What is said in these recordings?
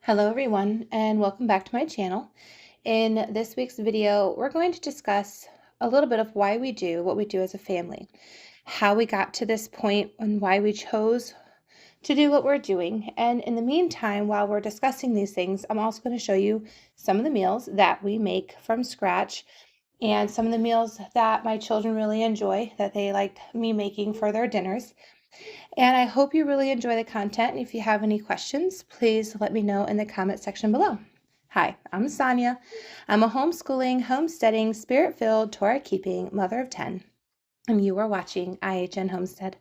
Hello everyone and welcome back to my channel. In this week's video, we're going to discuss a little bit of why we do what we do as a family, how we got to this point and why we chose to do what we're doing. And in the meantime, while we're discussing these things, I'm also going to show you some of the meals that we make from scratch and some of the meals that my children really enjoy that they liked me making for their dinners. And I hope you really enjoy the content. And if you have any questions, please let me know in the comment section below. Hi, I'm Sonia. I'm a homeschooling, homesteading, spirit-filled, Torah-keeping mother of 10, and you are watching IHN Homestead.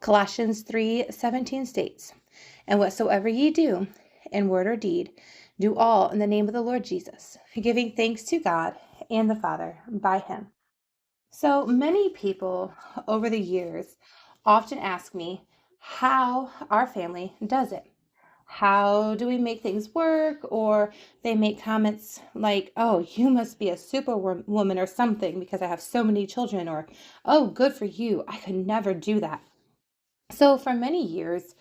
Colossians 3:17 states, "And whatsoever ye do, in word or deed, do all in the name of the Lord Jesus, giving thanks to God and the Father by him." So many people over the years often ask me how our family does it. How do we make things work? Or they make comments like, "Oh, you must be a superwoman or something because I have so many children," or, "Oh, good for you. I could never do that." So for many years,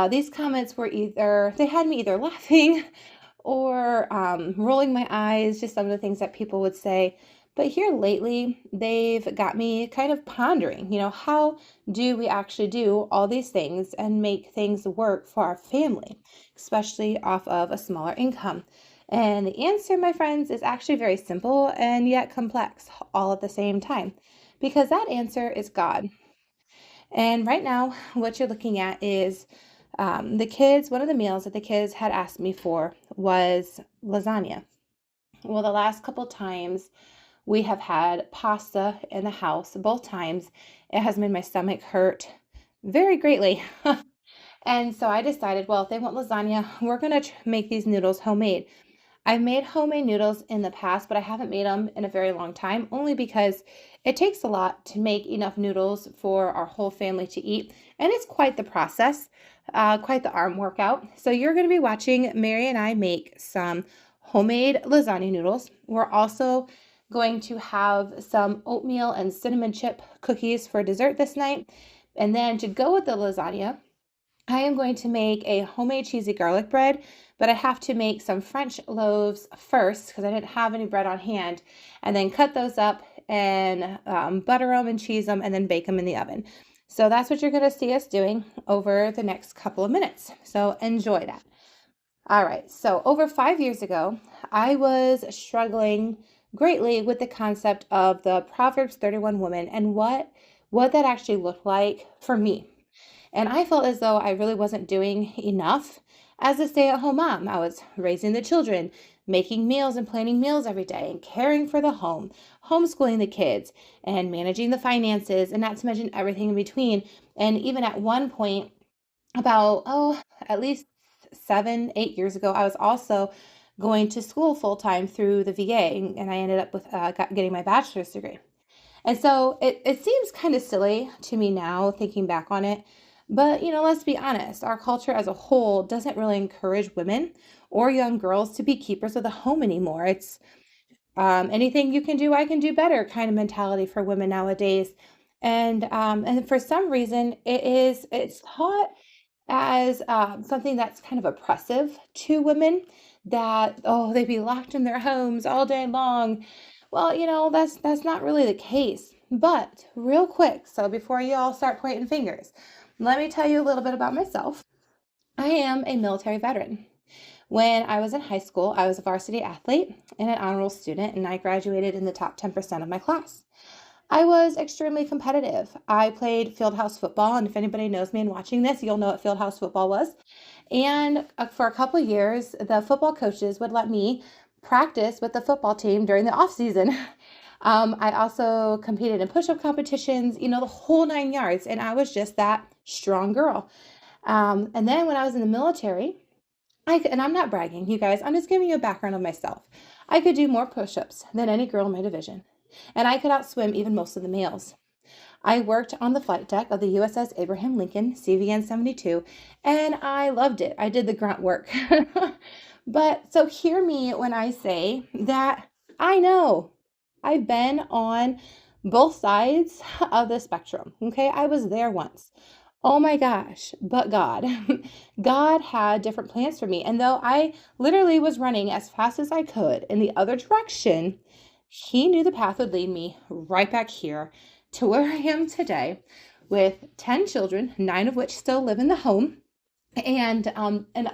these comments were they had me either laughing or rolling my eyes, just some of the things that people would say. But here lately, they've got me kind of pondering, how do we actually do all these things and make things work for our family, especially off of a smaller income? And the answer, my friends, is actually very simple and yet complex all at the same time, because that answer is God. And right now, what you're looking at is one of the meals that the kids had asked me for was lasagna. Well, the last couple times we have had pasta in the house, both times it has made my stomach hurt very greatly. And so I decided, well, if they want lasagna, we're going to make these noodles homemade. I've made homemade noodles in the past, but I haven't made them in a very long time, only because it takes a lot to make enough noodles for our whole family to eat. And it's quite the process, quite the arm workout. So you're going to be watching Mary and I make some homemade lasagna noodles. We're also going to have some oatmeal and cinnamon chip cookies for dessert this night. And then to go with the lasagna, I am going to make a homemade cheesy garlic bread, but I have to make some French loaves first because I didn't have any bread on hand, and then cut those up and butter them and cheese them and then bake them in the oven. So that's what you're going to see us doing over the next couple of minutes. So enjoy that. All right, so over 5 years ago, I was struggling greatly with the concept of the Proverbs 31 woman and what that actually looked like for me. And I felt as though I really wasn't doing enough as a stay-at-home mom. I was raising the children, making meals and planning meals every day, and caring for the home, homeschooling the kids, and managing the finances, and not to mention everything in between. And even at one point, at least 7, 8 years ago, I was also going to school full-time through the VA, and I ended up with getting my bachelor's degree. And so it seems kind of silly to me now, thinking back on it. But, let's be honest, our culture as a whole doesn't really encourage women or young girls to be keepers of the home anymore. It's anything you can do, I can do better kind of mentality for women nowadays. And for some reason, it's taught as something that's kind of oppressive to women, that, oh, they be locked in their homes all day long. Well, that's not really the case. But real quick, so before you all start pointing fingers, let me tell you a little bit about myself. I am a military veteran. When I was in high school, I was a varsity athlete and an honor roll student, and I graduated in the top 10% of my class. I was extremely competitive. I played field house football, and if anybody knows me and watching this, you'll know what field house football was. And for a couple of years, the football coaches would let me practice with the football team during the off season. I also competed in push-up competitions, the whole 9 yards, and I was just that strong girl. And then when I was in the military, and I'm not bragging, you guys, I'm just giving you a background of myself. I could do more push-ups than any girl in my division, and I could outswim even most of the males. I worked on the flight deck of the USS Abraham Lincoln, CVN 72, and I loved it. I did the grunt work. But so hear me when I say that I know I've been on both sides of the spectrum. Okay, I was there once. Oh my gosh, but God. God had different plans for me. And though I literally was running as fast as I could in the other direction, He knew the path would lead me right back here to where I am today with 10 children, 9 of which still live in the home. And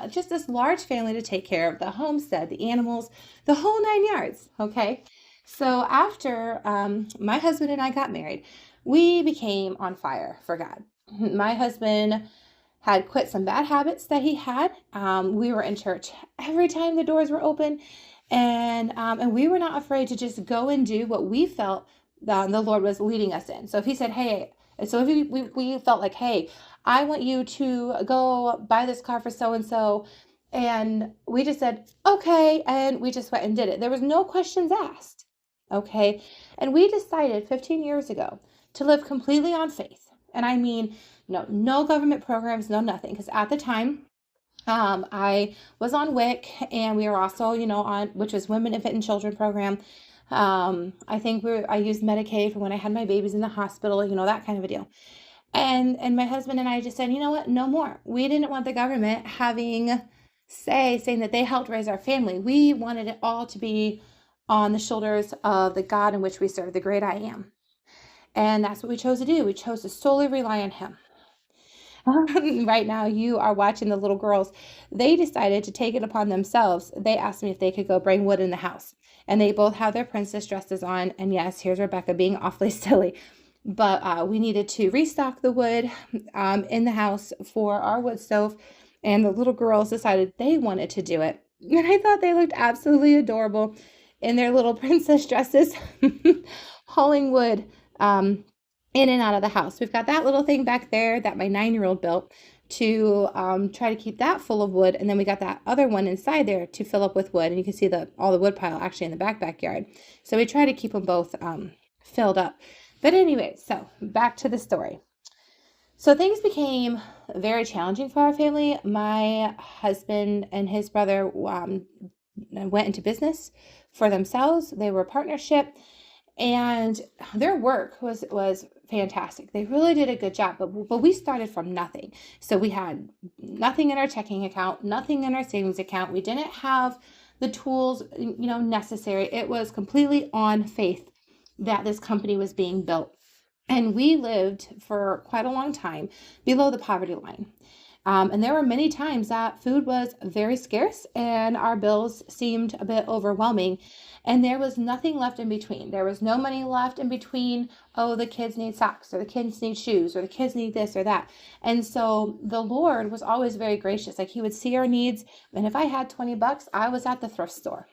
just this large family to take care of, the homestead, the animals, the whole 9 yards. Okay. So after my husband and I got married, we became on fire for God. My husband had quit some bad habits that he had. We were in church every time the doors were open, and we were not afraid to just go and do what we felt the Lord was leading us in. So if He said, "Hey," and so if we felt like, "Hey, I want you to go buy this car for so and so," and we just said, "Okay," and we just went and did it. There was no questions asked. Okay, and we decided 15 years ago to live completely on faith, and I mean no government programs, no nothing. Because at the time, I was on WIC, and we were also, on which was Women, Infant, and Children program. I think I used Medicaid for when I had my babies in the hospital, that kind of a deal. And my husband and I just said, you know what, no more. We didn't want the government having saying that they helped raise our family. We wanted it all to be on the shoulders of the God in which we serve, the great I am. And that's what we chose to do. We chose to solely rely on Him. Right now, you are watching the little girls. They decided to take it upon themselves. They asked me if they could go bring wood in the house. And they both have their princess dresses on. And yes, here's Rebecca being awfully silly. But we needed to restock the wood in the house for our wood stove. And the little girls decided they wanted to do it. And I thought they looked absolutely adorable in their little princess dresses, hauling wood. In and out of the house. We've got that little thing back there that my 9-year-old built to try to keep that full of wood. And then we got that other one inside there to fill up with wood. And you can see all the wood pile actually in the backyard. So we try to keep them both filled up. But anyway, so back to the story. So things became very challenging for our family. My husband and his brother went into business for themselves. They were a partnership. And their work was fantastic. They really did a good job, but we started from nothing. So we had nothing in our checking account, nothing in our savings account. We didn't have the tools, necessary. It was completely on faith that this company was being built. And we lived for quite a long time below the poverty line. And there were many times that food was very scarce and our bills seemed a bit overwhelming. And there was nothing left in between. There was no money left in between. Oh, the kids need socks, or the kids need shoes, or the kids need this or that. And so the Lord was always very gracious. Like He would see our needs. And if I had $20, I was at the thrift store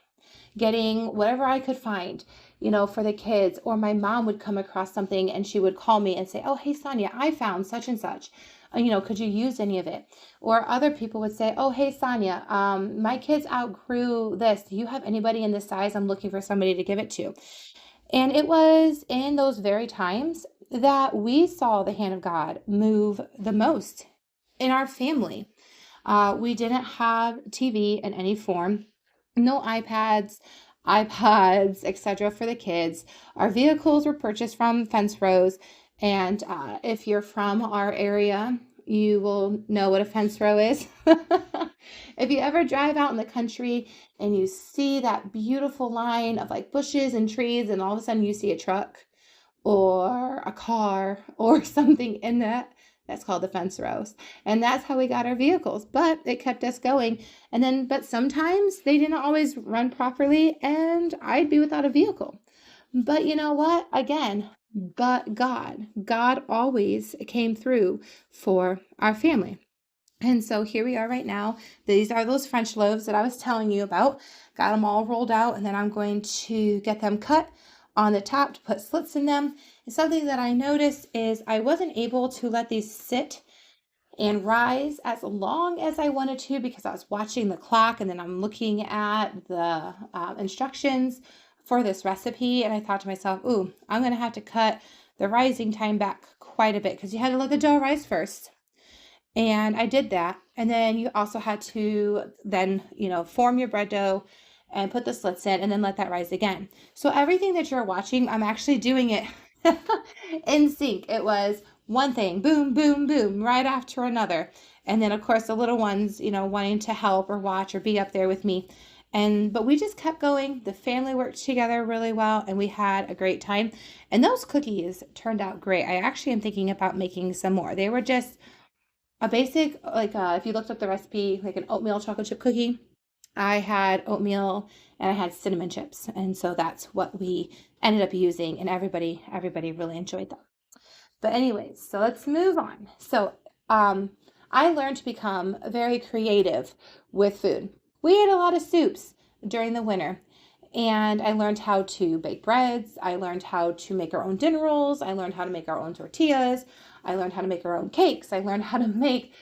getting whatever I could find, for the kids. Or my mom would come across something and she would call me and say, "Oh, hey, Sonia, I found such and such. Could you use any of it?" Or other people would say, "Oh, hey, Sonia, my kids outgrew this. Do you have anybody in this size? I'm looking for somebody to give it to." And it was in those very times that we saw the hand of God move the most in our family. We didn't have TV in any form, no iPads, etc. for the kids. Our vehicles were purchased from fence rows. And if you're from our area, you will know what a fence row is. If you ever drive out in the country and you see that beautiful line of like bushes and trees, and all of a sudden you see a truck or a car or something in that's called the fence rows. And that's how we got our vehicles, but it kept us going. But sometimes they didn't always run properly and I'd be without a vehicle. But you know what? Again, but God always came through for our family. And so here we are right now. These are those French loaves that I was telling you about. Got them all rolled out, and then I'm going to get them cut on the top to put slits in them. And something that I noticed is I wasn't able to let these sit and rise as long as I wanted to because I was watching the clock, and then I'm looking at the instructions for this recipe, and I thought to myself, ooh, I'm going to have to cut the rising time back quite a bit because you had to let the dough rise first. And I did that. And then you also had to then, form your bread dough and put the slits in and then let that rise again. So everything that you're watching, I'm actually doing it in sync. It was one thing, boom, boom, boom, right after another. And then, of course, the little ones, wanting to help or watch or be up there with me. But we just kept going. The family worked together really well, and we had a great time. And those cookies turned out great. I actually am thinking about making some more. They were just a basic, like if you looked up the recipe, like an oatmeal chocolate chip cookie. I had oatmeal and I had cinnamon chips, and so that's what we ended up using, and everybody really enjoyed them. But anyways, so let's move on. So um, I learned to become very creative with food. We ate a lot of soups during the winter, and I learned how to bake breads. I learned how to make our own dinner rolls. I learned how to make our own tortillas. I learned how to make our own cakes. I learned how to make,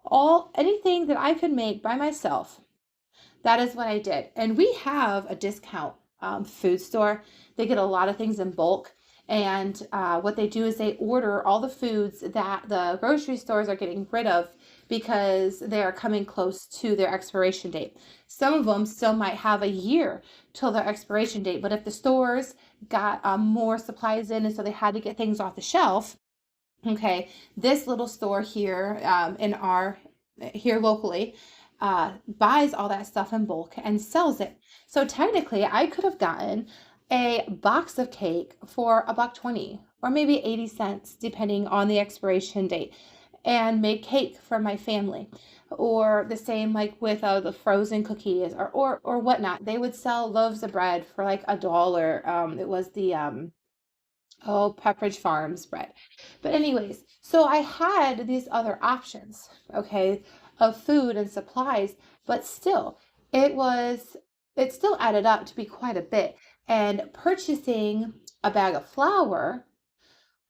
all anything that I could make by myself. That is what I did. And we have a discount food store. They get a lot of things in bulk. And what they do is they order all the foods that the grocery stores are getting rid of because they are coming close to their expiration date. Some of them still might have a year till their expiration date. But if the stores got more supplies in and so they had to get things off the shelf, okay, this little store here here locally buys all that stuff in bulk and sells it. So technically, I could have gotten a box of cake for $1.20 or maybe 80 cents, depending on the expiration date, and made cake for my family. Or the same like with the frozen cookies or whatnot. They would sell loaves of bread for like $1. It was the Pepperidge Farms bread. But anyways, so I had these other options, okay, of food and supplies, but still, it was it still added up to be quite a bit. And purchasing a bag of flour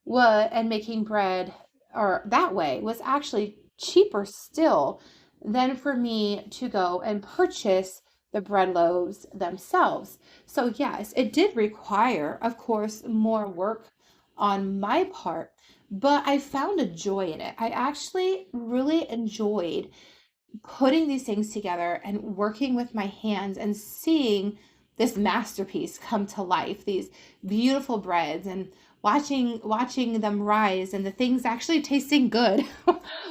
and making bread or that way was actually cheaper still than for me to go and purchase the bread loaves themselves. So yes, it did require, of course, more work on my part, but I found a joy in it. I actually really enjoyed putting these things together and working with my hands and seeing this masterpiece come to life, these beautiful breads, and watching them rise and the things actually tasting good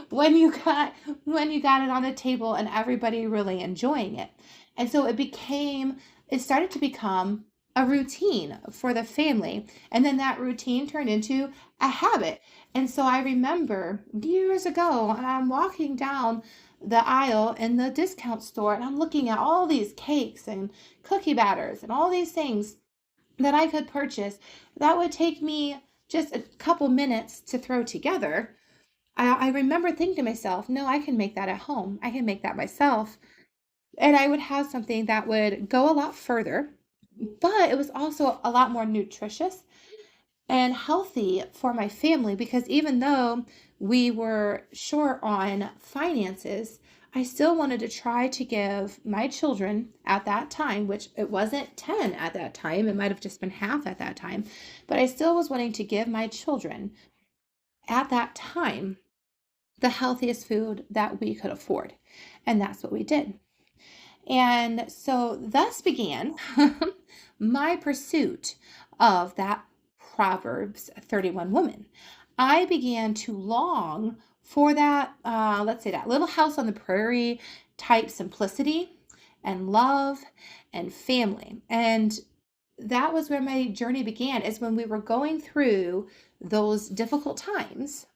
when you got it on the table and everybody really enjoying it. And so it started to become a routine for the family, and then that routine turned into a habit. And so I remember years ago, and I'm walking down the aisle in the discount store and I'm looking at all these cakes and cookie batters and all these things that I could purchase that would take me just a couple minutes to throw together. I remember thinking to myself, no, I can make that at home. I can make that myself. And I would have something that would go a lot further, but it was also a lot more nutritious and healthy for my family because even though we were short on finances, I still wanted to try to give my children at that time, which it wasn't 10 at that time, it might have just been half at that time, but I still was wanting to give my children at that time the healthiest food that we could afford. And that's what we did. And so thus began my pursuit of that Proverbs 31 woman. I began to long for that, let's say, that little house on the prairie type simplicity and love and family. And that was where my journey began, is when we were going through those difficult times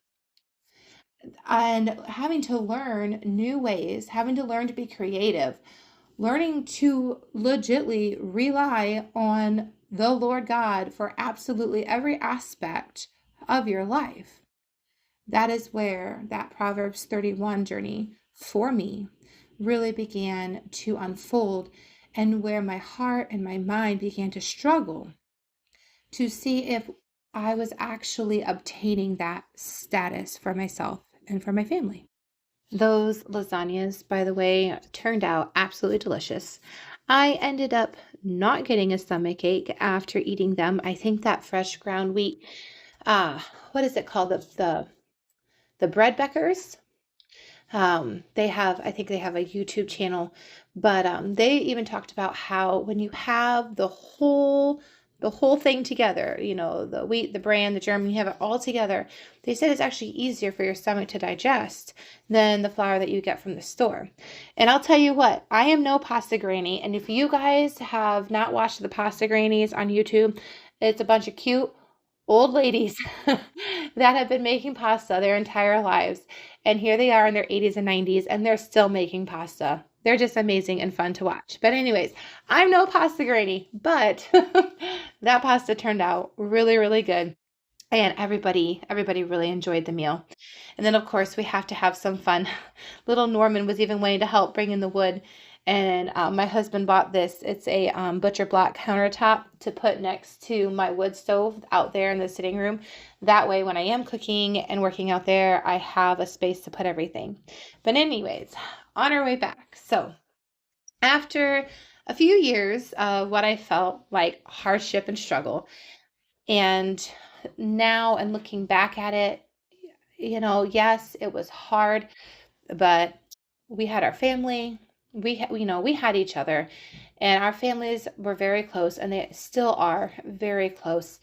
and having to learn new ways, having to learn to be creative, learning to legitly rely on the Lord God for absolutely every aspect of your life. That is where that Proverbs 31 journey for me really began to unfold, and where my heart and my mind began to struggle to see if I was actually obtaining that status for myself and for my family. Those lasagnas, by the way, turned out absolutely delicious. I ended up not getting a stomachache after eating them. I think that fresh ground wheat, what is it called? The bread Beckers. I think they have a YouTube channel, but they even talked about how when you have the whole the whole thing together, the wheat, the bran, the germ, you have it all together. They said it's actually easier for your stomach to digest than the flour that you get from the store. And I'll tell you what, I am no pasta granny. And if you guys have not watched the pasta grannies on YouTube, it's a bunch of cute old ladies that have been making pasta their entire lives. And here they are in their 80s and 90s, and they're still making pasta. They're just amazing and fun to watch. But anyways, I'm no pasta granny, but that pasta turned out really, really good. And everybody really enjoyed the meal. And then, of course, we have to have some fun. Little Norman was even wanting to help bring in the wood. And my husband bought this. It's a butcher block countertop to put next to my wood stove out there in the sitting room. That way, when I am cooking and working out there, I have a space to put everything. But anyways, on our way back. So after a few years of what I felt like hardship and struggle, and now and looking back at it, yes, it was hard, but we had our family. We had each other, and our families were very close, and they still are very close.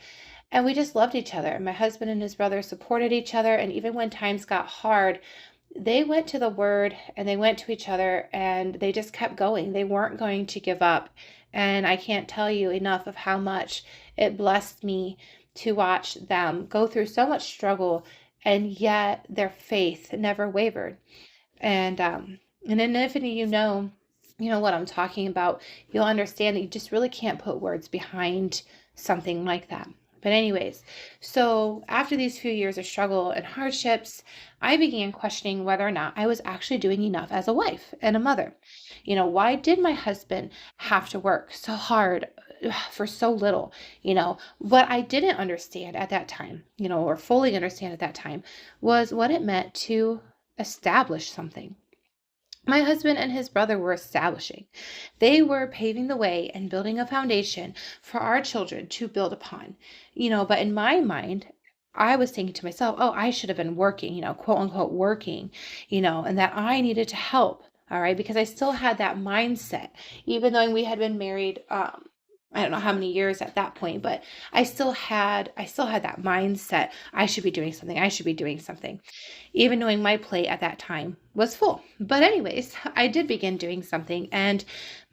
And we just loved each other. My husband and his brother supported each other, and even when times got hard, they went to the word and they went to each other and they just kept going. They weren't going to give up. And I can't tell you enough of how much it blessed me to watch them go through so much struggle, and yet their faith never wavered. And then if any of you know what I'm talking about, you'll understand that you just really can't put words behind something like that. But anyways, so after these few years of struggle and hardships, I began questioning whether or not I was actually doing enough as a wife and a mother. Why did my husband have to work so hard for so little? What I didn't understand at that time, or fully understand at that time, was what it meant to establish something. My husband and his brother were establishing. They were paving the way and building a foundation for our children to build upon. But in my mind, I was thinking to myself, oh, I should have been working, quote unquote working, and that I needed to help. All right, because I still had that mindset, even though we had been married, I don't know how many years at that point, but I still had that mindset. I should be doing something. I should be doing something, even knowing my plate at that time was full. But anyways, I did begin doing something, and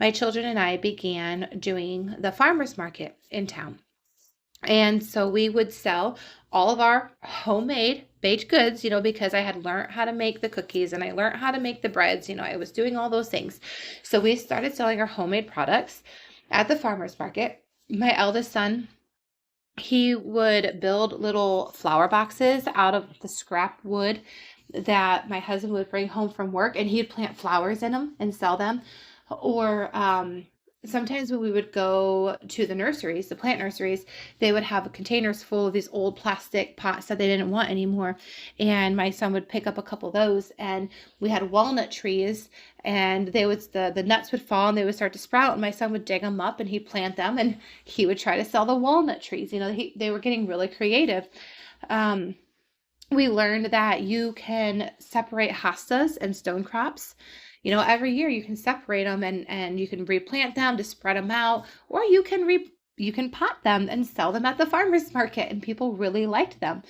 my children and I began doing the farmers market in town. And so we would sell all of our homemade baked goods, because I had learned how to make the cookies and I learned how to make the breads. I was doing all those things. So we started selling our homemade products at the farmers market. My eldest son, he would build little flower boxes out of the scrap wood that my husband would bring home from work, and he'd plant flowers in them and sell them. Or sometimes when we would go to the nurseries, the plant nurseries, they would have containers full of these old plastic pots that they didn't want anymore. And my son would pick up a couple of those, and we had walnut trees, and the nuts would fall and they would start to sprout, and my son would dig them up and he'd plant them, and he would try to sell the walnut trees. They were getting really creative. We learned that you can separate hostas and stone crops. Every year you can separate them, and you can replant them to spread them out, or you can pot them and sell them at the farmers market, and people really liked them.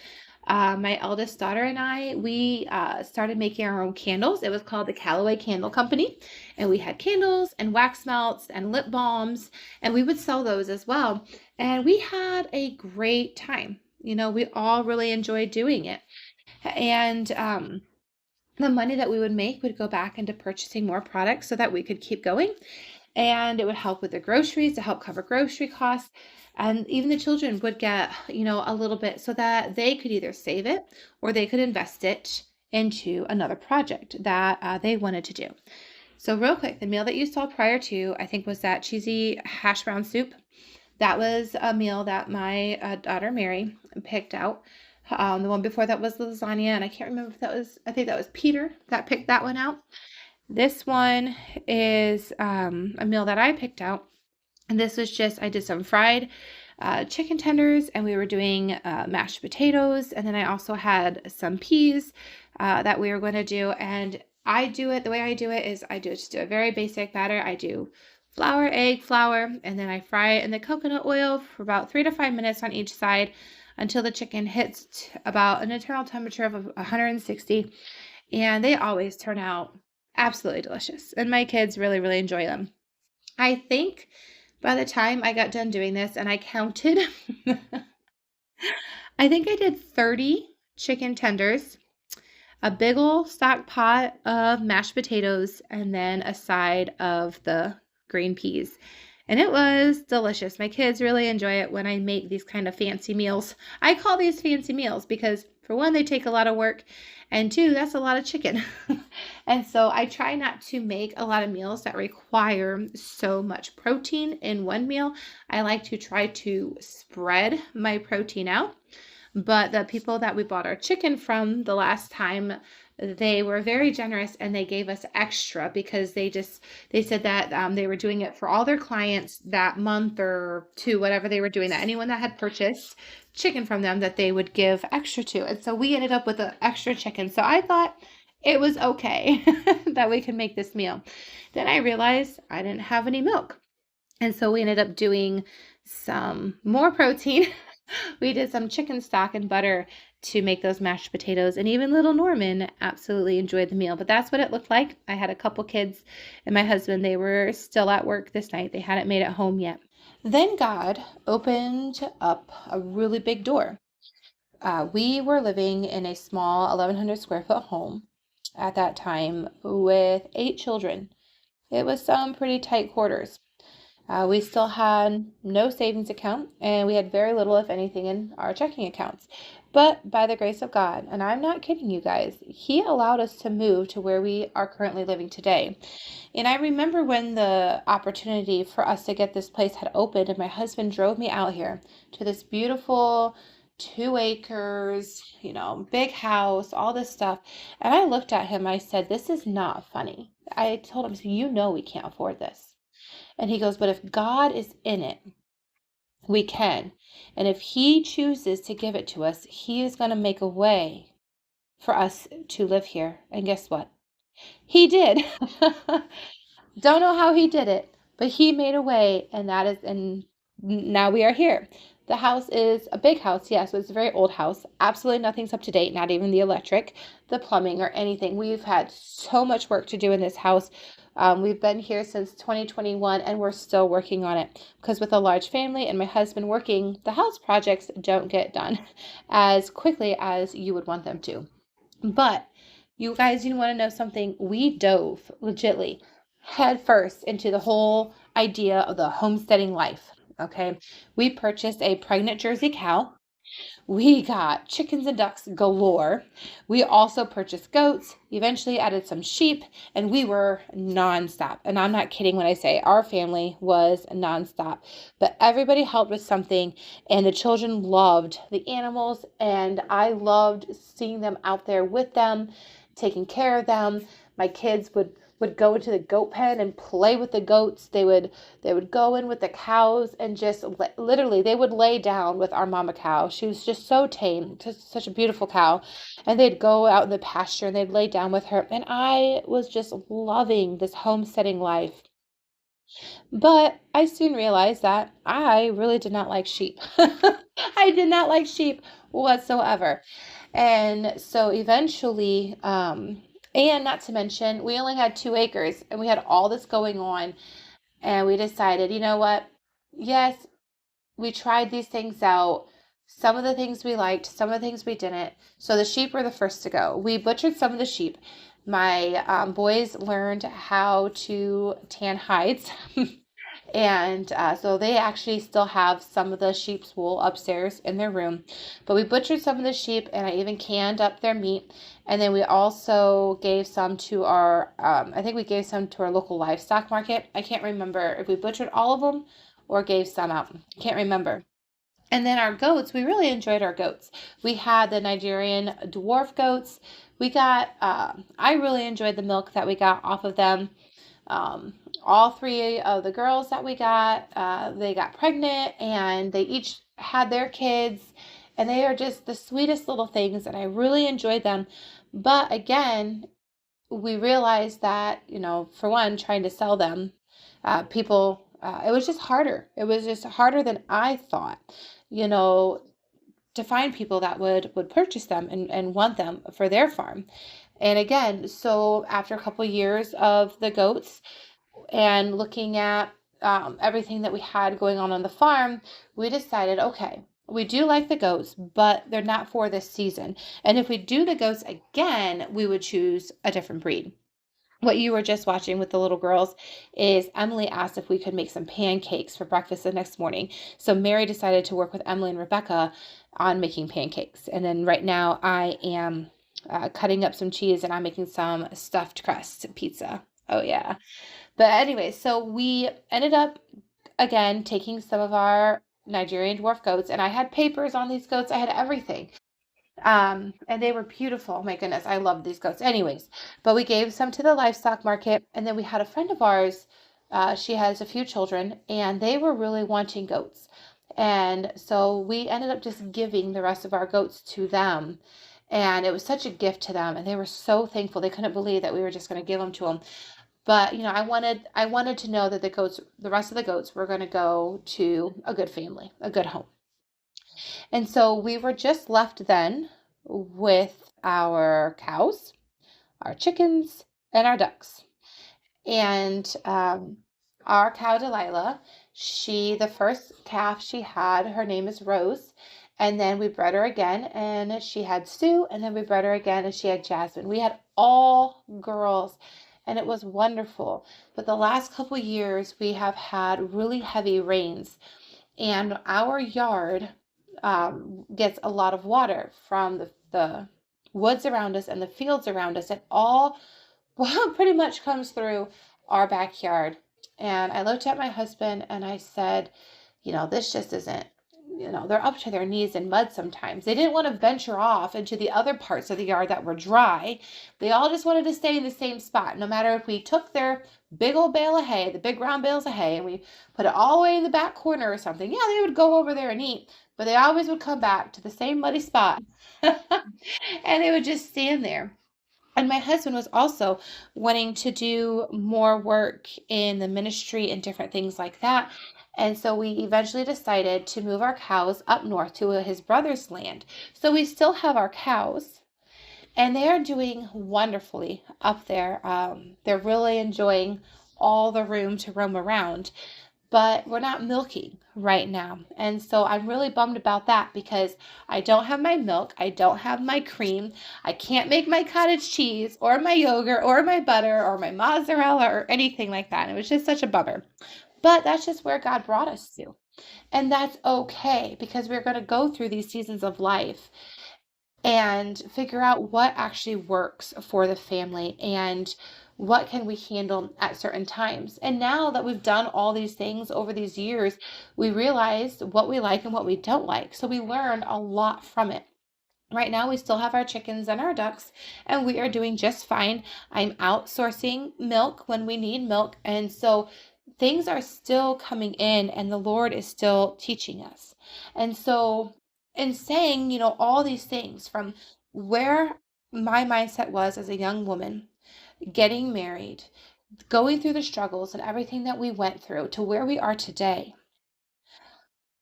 My eldest daughter and I, we started making our own candles. It was called the Callaway Candle Company, and we had candles and wax melts and lip balms, and we would sell those as well. And we had a great time. We all really enjoyed doing it. And the money that we would make would go back into purchasing more products so that we could keep going. And it would help with the groceries to help cover grocery costs. And even the children would get, a little bit so that they could either save it or they could invest it into another project that they wanted to do. So real quick, the meal that you saw prior to, I think, was that cheesy hash brown soup. That was a meal that my daughter Mary picked out. The one before that was lasagna, and I can't remember if I think that was Peter that picked that one out. This one is a meal that I picked out. And this was I did some fried chicken tenders, and we were doing mashed potatoes. And then I also had some peas that we were going to do. And the way I do it is just do a very basic batter. I do flour, egg, flour, and then I fry it in the coconut oil for about 3 to 5 minutes on each side until the chicken hits about an internal temperature of 160. And they always turn out absolutely delicious. And my kids really, really enjoy them. I think by the time I got done doing this and I counted, I think I did 30 chicken tenders, a big ol' stock pot of mashed potatoes, and then a side of the green peas. And it was delicious. My kids really enjoy it when I make these kind of fancy meals. I call these fancy meals because, for one, they take a lot of work, and two, that's a lot of chicken. And so I try not to make a lot of meals that require so much protein in one meal. I like to try to spread my protein out. But the people that we bought our chicken from the last time, they were very generous and they gave us extra because they said that they were doing it for all their clients that month or two, whatever they were doing, that anyone that had purchased chicken from them, that they would give extra to. And so we ended up with an extra chicken. So I thought it was okay that we could make this meal. Then I realized I didn't have any milk. And so we ended up doing some more protein. We did some chicken stock and butter to make those mashed potatoes, and even little Norman absolutely enjoyed the meal. But that's what it looked like. I had a couple kids and my husband. They were still at work this night. They hadn't made it home yet. Then God opened up a really big door. We were living in a small 1,100 square foot home at that time with 8 children. It was some pretty tight quarters. We still had no savings account, and we had very little, if anything, in our checking accounts. But by the grace of God, and I'm not kidding you guys, He allowed us to move to where we are currently living today. And I remember when the opportunity for us to get this place had opened, and my husband drove me out here to this beautiful 2 acres, big house, all this stuff. And I looked at him, I said, "This is not funny." I told him, we can't afford this. And he goes, "But if God is in it, we can. And if He chooses to give it to us, He is going to make a way for us to live here." And guess what? He did. Don't know how He did it, but He made a way, and now we are here. The house is a big house, yes, it's a very old house. Absolutely nothing's up to date, not even the electric, the plumbing, or anything. We've had so much work to do in this house. We've been here since 2021, and we're still working on it because with a large family and my husband working, the house projects don't get done as quickly as you would want them to. But you guys, you want to know something? We dove legitly head first into the whole idea of the homesteading life. Okay, we purchased a pregnant Jersey cow. We got chickens and ducks galore. We also purchased goats, eventually added some sheep, and we were nonstop. And I'm not kidding when I say our family was nonstop. But everybody helped with something, and the children loved the animals, and I loved seeing them out there with them, taking care of them. My kids would go into the goat pen and play with the goats. They would go in with the cows and just literally they would lay down with our mama cow. She was just so tame, just such a beautiful cow. And they'd go out in the pasture and they'd lay down with her. And I was just loving this homesteading life. But I soon realized that I really did not like sheep. I did not like sheep whatsoever. And so eventually, and not to mention, we only had 2 acres and we had all this going on. And we decided, you know what? Yes, we tried these things out. Some of the things we liked, some of the things we didn't. So the sheep were the first to go. We butchered some of the sheep. My boys learned how to tan hides. And so they actually still have some of the sheep's wool upstairs in their room. But we butchered some of the sheep, and I even canned up their meat. And then we also gave some to I think we gave some to our local livestock market. I can't remember if we butchered all of them or gave some out. Can't remember. And then our goats, we really enjoyed our goats. We had the Nigerian dwarf goats. I really enjoyed the milk that we got off of them. All 3 of the girls that we got, they got pregnant and they each had their kids, and they are just the sweetest little things, and I really enjoyed them. But again, we realized that, for one, trying to sell them It was just harder. It was just harder than I thought, you know, to find people that would purchase them and want them for their farm. And again, so after a couple years of the goats and looking at everything that we had going on the farm, we decided, okay, we do like the goats, but they're not for this season. And if we do the goats again, we would choose a different breed. What you were just watching with the little girls is Emily asked if we could make some pancakes for breakfast the next morning. So Mary decided to work with Emily and Rebecca on making pancakes. And then right now I am cutting up some cheese and I'm making some stuffed crust pizza. Oh, yeah. But anyway, so we ended up again taking some of our Nigerian dwarf goats, and I had papers on these goats. I had everything. And they were beautiful. Oh my goodness, I love these goats. Anyways, but we gave some to the livestock market, and then we had a friend of ours. She has a few children, and they were really wanting goats. And so we ended up just giving the rest of our goats to them. And it was such a gift to them, and they were so thankful. They couldn't believe that we were just going to give them to them. But I wanted to know that the rest of the goats were going to go to a good family, a good home. And so we were just left then with our cows, our chickens, and our ducks. And our cow Delilah, the first calf she had, her name is Rose. And then we bred her again, and she had Sue. And then we bred her again, and she had Jasmine. We had all girls, and it was wonderful. But the last couple years, we have had really heavy rains, and our yard gets a lot of water from the woods around us and the fields around us. It all well, pretty much comes through our backyard. And I looked at my husband and I said, this just isn't, they're up to their knees in mud sometimes. They didn't want to venture off into the other parts of the yard that were dry. They all just wanted to stay in the same spot. No matter if we took their big old bale of hay, the big round bales of hay, and we put it all the way in the back corner or something, yeah, they would go over there and eat. But they always would come back to the same muddy spot. And they would just stand there. And my husband was also wanting to do more work in the ministry and different things like that. And so we eventually decided to move our cows up north to his brother's land. So we still have our cows, and they are doing wonderfully up there. They're really enjoying all the room to roam around, but we're not milking right now. And so I'm really bummed about that because I don't have my milk. I don't have my cream. I can't make my cottage cheese or my yogurt or my butter or my mozzarella or anything like that. And it was just such a bummer. But that's just where God brought us to. And that's okay because we're going to go through these seasons of life and figure out what actually works for the family and what can we handle at certain times. And now that we've done all these things over these years, we realize what we like and what we don't like. So we learned a lot from it. Right now, we still have our chickens and our ducks, and we are doing just fine. I'm outsourcing milk when we need milk. And so things are still coming in, and the Lord is still teaching us. And so, in saying, all these things from where my mindset was as a young woman, getting married, going through the struggles and everything that we went through to where we are today,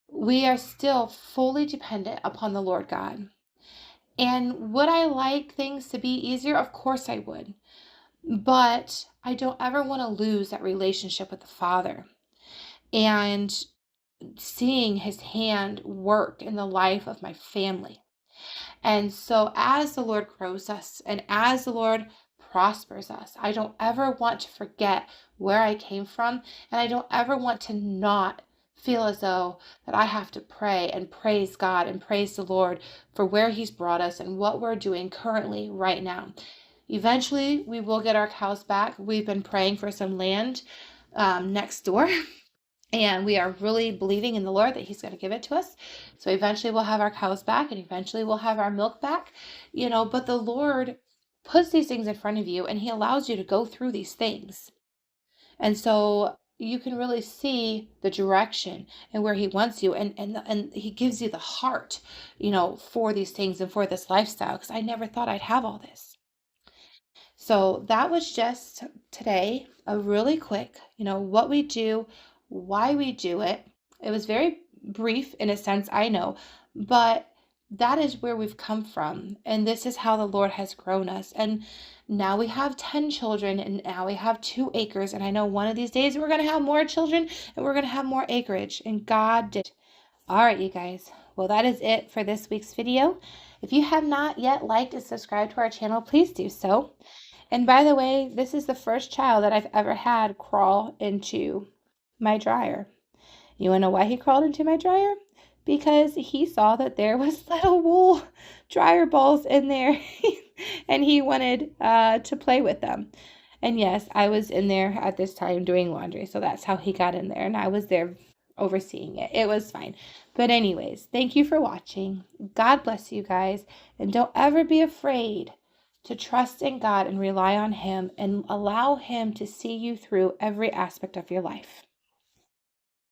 we are still fully dependent upon the Lord God. And would I like things to be easier? Of course I would. But I don't ever want to lose that relationship with the Father and seeing his hand work in the life of my family. And so as the Lord grows us and as the Lord prospers us, I don't ever want to forget where I came from, and I don't ever want to not feel as though that I have to pray and praise God and praise the Lord for where he's brought us and what we're doing currently right now. Eventually, we will get our cows back. We've been praying for some land next door. And we are really believing in the Lord that he's going to give it to us. So eventually we'll have our cows back and eventually we'll have our milk back, but the Lord puts these things in front of you and he allows you to go through these things. And so you can really see the direction and where he wants you and he gives you the heart, for these things and for this lifestyle because I never thought I'd have all this. So that was just today, a really quick, what we do, why we do it. It was very brief in a sense, I know, but that is where we've come from. And this is how the Lord has grown us. And now we have 10 children, and now we have 2 acres. And I know one of these days we're going to have more children and we're going to have more acreage. And God did. All right, you guys. Well, that is it for this week's video. If you have not yet liked and subscribed to our channel, please do so. And by the way, this is the first child that I've ever had crawl into my dryer. You want to know why he crawled into my dryer? Because he saw that there was little wool dryer balls in there and he wanted to play with them. And yes, I was in there at this time doing laundry, so that's how he got in there, and I was there overseeing it. It was fine. But anyways, thank you for watching. God bless you guys, and don't ever be afraid to trust in God and rely on Him and allow Him to see you through every aspect of your life.